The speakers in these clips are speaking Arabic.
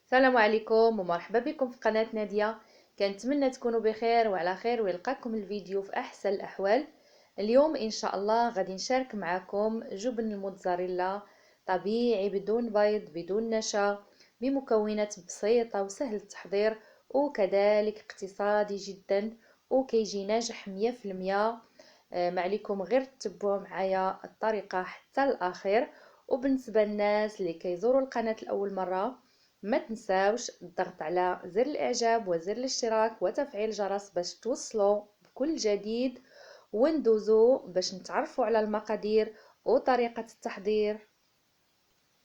السلام عليكم ومرحبا بكم في قناة نادية. كنتمنى تكونوا بخير وعلى خير ويلقاكم الفيديو في أحسن الأحوال. اليوم إن شاء الله غادي نشارك معكم جبن الموتزاريلا طبيعي بدون بيض بدون نشا، بمكونات بسيطة وسهل التحضير وكذلك اقتصادي جدا وكيجي ناجح 100%. ما عليكم غير تتبعوا معايا الطريقة حتى الأخير. وبالنسبة للناس اللي كيزوروا القناة لأول مرة، ما تنساوش الضغط على زر الاعجاب وزر الاشتراك وتفعيل الجرس باش توصلوا بكل جديد، وندوزو باش نتعرفوا على المقادير وطريقة التحضير.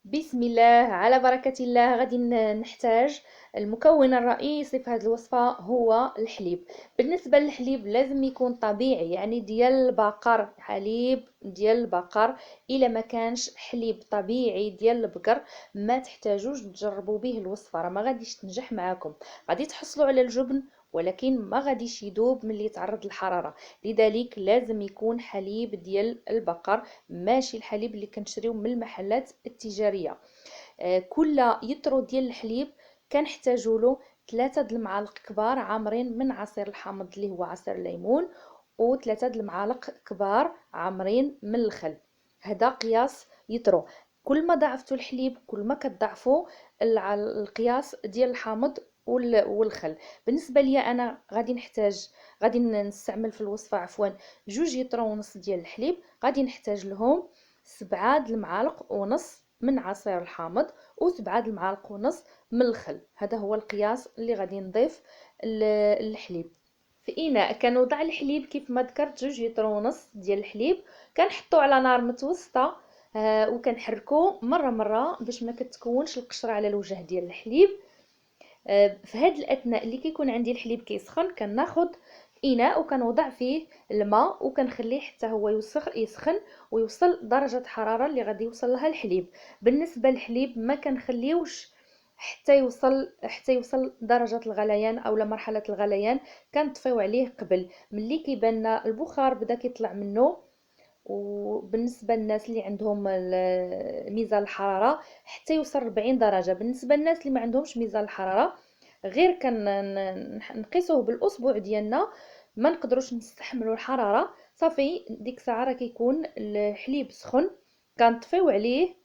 بسم الله على بركة الله. غادي نحتاج المكون الرئيسي في هذه الوصفة هو الحليب. بالنسبة للحليب لازم يكون طبيعي، يعني ديال البقر، حليب ديال البقر. إلا ما كانش حليب طبيعي ديال البقر ما تحتاجوش تجربوا به الوصفة، راه ما غاديش تنجح معاكم. غادي تحصلوا على الجبن ولكن ما غاديش يذوب ملي يتعرض للحرارة. لذلك لازم يكون حليب ديال البقر، ماشي الحليب اللي كنشريو من المحلات التجاريه. كل يترو ديال الحليب كنحتاجوا له 3 د المعالق كبار عامرين من عصير الحامض اللي هو عصير الليمون، و3 د المعالق كبار عامرين من الخل. هذا قياس يترو. كل ما ضعفتوا الحليب كل ما كتضعفوا القياس ديال الحامض والخل. بالنسبه ليا انا غادي نستعمل في الوصفه عفوا 2 يطرو ونص ديال الحليب. غادي نحتاج لهم 7 د المعالق ونص من عصير الحامض و7 د المعالق ونص من الخل. هذا هو القياس اللي غادي نضيف الحليب. في اناء كنوضع الحليب كيف ما ذكرت 2 يطرو ونص ديال الحليب. كنحطو على نار متوسطه، وكنحركو مره باش ما كتكونش القشره على الوجه ديال الحليب. في هذا الاثناء اللي كيكون عندي الحليب كيسخن كناخذ اناء وكنوضع فيه الماء وكنخليه حتى هو يسخن ويوصل درجه حراره اللي غادي يوصل لها الحليب. بالنسبه للحليب ما كنخليوش حتى يوصل درجه الغليان او مرحله الغليان. كنطفيو عليه قبل ملي كيبان لنا البخار بدا كيطلع منه. وبالنسبه للناس اللي عندهم ميزان الحراره حتى يوصل 40 درجه. بالنسبه للناس اللي ما عندهمش ميزان الحراره غير نقيسوه بالاصبع ديالنا، ما نقدروش نستحملوا الحراره، صافي ديك الساعه راه كيكون الحليب سخن. كنطفيو عليه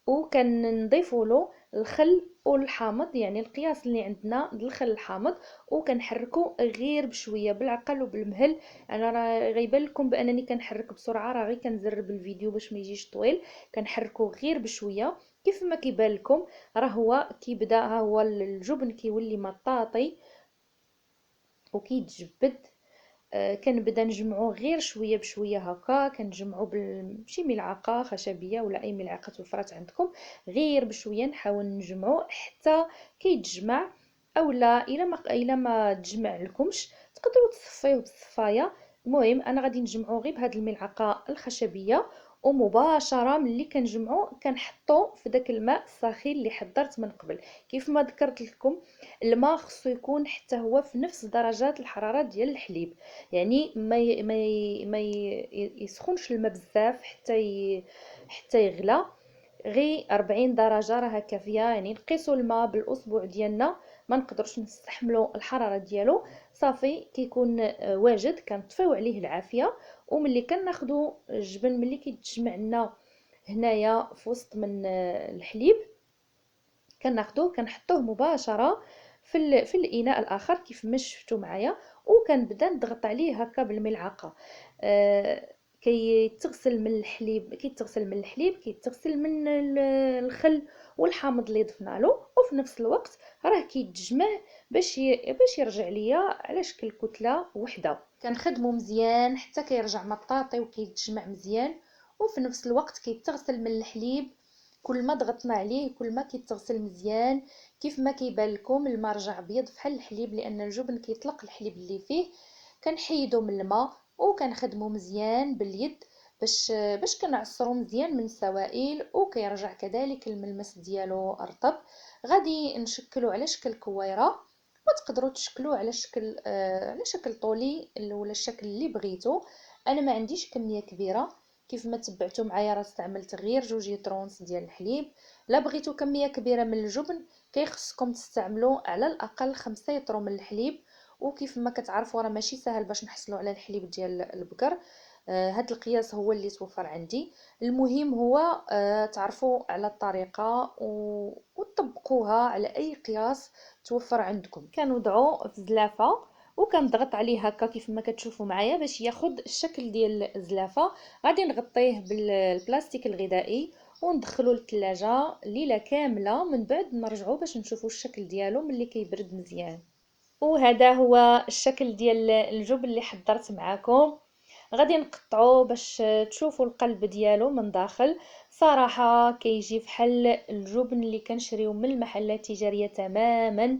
وكنضيفوا له الخل والحامض، يعني القياس اللي عندنا ديال الخل الحامض، وكنحركو غير بشويه بالعقل وبالمهل. انا راه غيبان لكم بانني كنحرك بسرعه، راه غير كنزرب الفيديو باش ما يجيش طويل. كنحركو غير بشويه كيف ما كيبان لكم. راه هو كيبدا، ها هو الجبن كيولي مطاطي وكيتجبد. كنبدا نجمعو غير شويه بشويه هكا، كنجمعو بشي ملعقه خشبيه ولا اي ملعقه توفرات عندكم. غير بشويه نحاول نجمعو حتى كيتجمع. اولا الا ما تجمع لكمش تقدروا تصفيوه بالصفايه. المهم انا غادي نجمعو غير بهاد الملعقه الخشبيه، ومباشره ملي كنجمعو كنحطو في داك الماء الساخن اللي حضرت من قبل. كيف ما ذكرت لكم الماء خصو يكون حتى هو في نفس درجات الحراره ديال الحليب، يعني ما يسخنش الماء بزاف حتى يغلى. غير 40 درجه راه كافيه. يعني نقيسوا الماء بالاصبع ديالنا، ما نقدرش نستحملوا الحراره ديالو. صافي كيكون واجد كنطفيو عليه العافيه. وملي كناخذوا الجبن ملي كيتجمع لنا هنايا في وسط من الحليب كناخذوه كنحطوه مباشره في الاناء الاخر كيف ما شفتوا معايا، وكنبدا نضغط عليه هكا بالملعقه. كيتغسل من الحليب كيتغسل من الخل والحامض اللي ضفنا له، وفي نفس الوقت راه كيتجمع باش يرجع ليا على شكل كتله وحده. كنخدمو مزيان حتى كيرجع مطاطي وكيتجمع مزيان. وفي نفس الوقت كيتغسل من الحليب، كل ما ضغطنا عليه كل ما كيتغسل مزيان. كيف ما كيبان لكم الماء رجع ابيض بحال الحليب لان الجبن كيطلق الحليب اللي فيه. كنحيدو من الماء وكنخدمو مزيان باليد باش كنعصرو مزيان من السوائل وكيرجع كذلك الملمس ديالو رطب. غادي نشكلو على شكل كويره، وتقدروا تشكلوه على شكل طولي ولا الشكل اللي بغيتو. انا ما عنديش كميه كبيره كيف ما تبعتوا معايا راه استعملت غير 2 ديال الحليب. لا بغيتو كميه كبيره من الجبن كيخصكم تستعملوا على الاقل 5 من الحليب. وكيف ما كتعرفوا راه ماشي سهل باش نحصلوا على الحليب ديال البقر. هاد القياس هو اللي توفر عندي. المهم هو تعرفوا على الطريقه وتطبقوها على اي قياس توفر عندكم. كنوضعوا في زلافه وكنضغط عليه هكا كيف ما كتشوفوا معايا باش ياخذ الشكل ديال الزلافه. غادي نغطيه بالبلاستيك الغذائي وندخلو للثلاجه ليله كامله، من بعد نرجعو باش نشوفوا الشكل ديالو ملي كيبرد مزيان. وهذا هو الشكل ديال الجبن اللي حضرت معاكم. غادي نقطعو باش تشوفوا القلب ديالو من داخل. صراحه كيجي بحال الجبن اللي كنشريو من المحلات التجاريه تماما،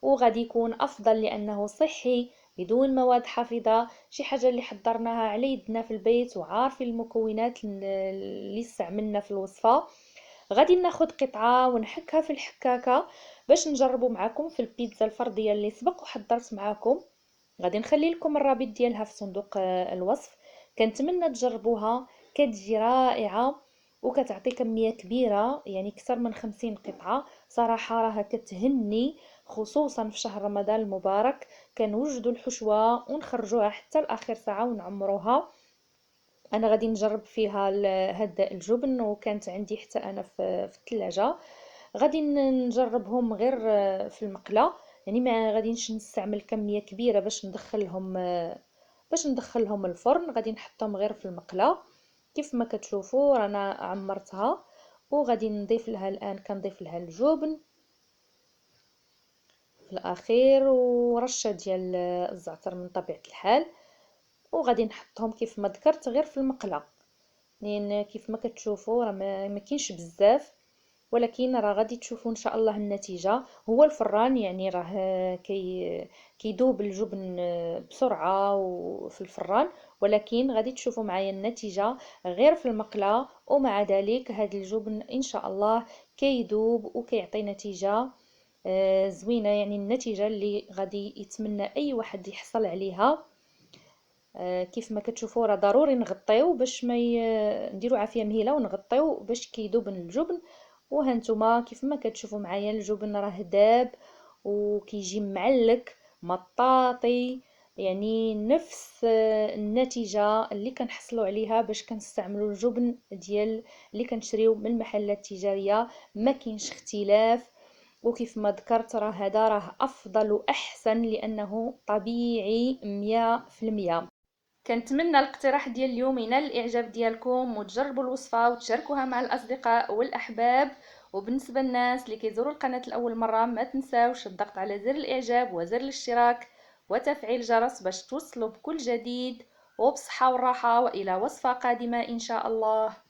وغادي يكون افضل لانه صحي بدون مواد حافظه. شي حاجه اللي حضرناها على يدنا في البيت وعارفين المكونات اللي استعملنا في الوصفه. غادي ناخد قطعه ونحكها في الحكاكه باش نجربوا معكم في البيتزا الفرديه اللي سبق وحضرت معكم. غادي نخلي لكم الرابط ديالها في صندوق الوصف. كنتمنى تجربوها، كتجي رائعه وكتعطي كميه كبيره، يعني اكثر من 50 قطعه. صراحه راها كتهني، خصوصا في شهر رمضان المبارك. كنوجدوا الحشوه ونخرجوها حتى لاخر ساعه ونعمروها. انا غادي نجرب فيها هاد الجبن وكانت عندي حتى انا في الثلاجه. غادي نجربهم غير في المقله، يعني ما غاديش نستعمل كميه كبيره باش ندخلهم الفرن. غادي نحطهم غير في المقله. كيف ما كتشوفوا رانا عمرتها وغادي نضيف لها الان كنضيف لها الجبن في الاخير ورشه ديال الزعتر من طبيعه الحال. وغادي نحطهم كيف ما ذكرت غير في المقله، لان كيف ما كتشوفوا راه ما كاينش بزاف، ولكن راه غادي تشوفوا ان شاء الله النتيجه. هو الفران يعني راه كيذوب الجبن بسرعه وفي الفران، ولكن غادي تشوفوا معايا النتيجه غير في المقله. ومع ذلك هذا الجبن ان شاء الله كيذوب وكيعطي نتيجه زوينه، يعني النتيجه اللي غادي يتمنى اي واحد يحصل عليها. كيف ما كتشوفوا راه ضروري نغطيو باش ما نديرو عافيه مهيله ونغطيو باش كيذوب الجبن. وهانتوما كيف ما كتشوفوا معايا الجبن راه داب وكيجي معلك مطاطي، يعني نفس النتيجه اللي كنحصلوا عليها باش كنستعملوا الجبن ديال اللي كنشريو من المحلات التجاريه. ما كاينش اختلاف. وكيف ما ذكرت راه هذا راه افضل واحسن لانه طبيعي 100%. كنتمنى الاقتراح ديال اليوم ينال الاعجاب ديالكم وتجربوا الوصفه وتشاركوها مع الاصدقاء والاحباب. وبالنسبه للناس اللي كيزوروا القناه لاول مره ما تنساوش الضغط على زر الاعجاب وزر الاشتراك وتفعيل الجرس باش توصلوا بكل جديد. وبصحه وراحه والى وصفه قادمه ان شاء الله.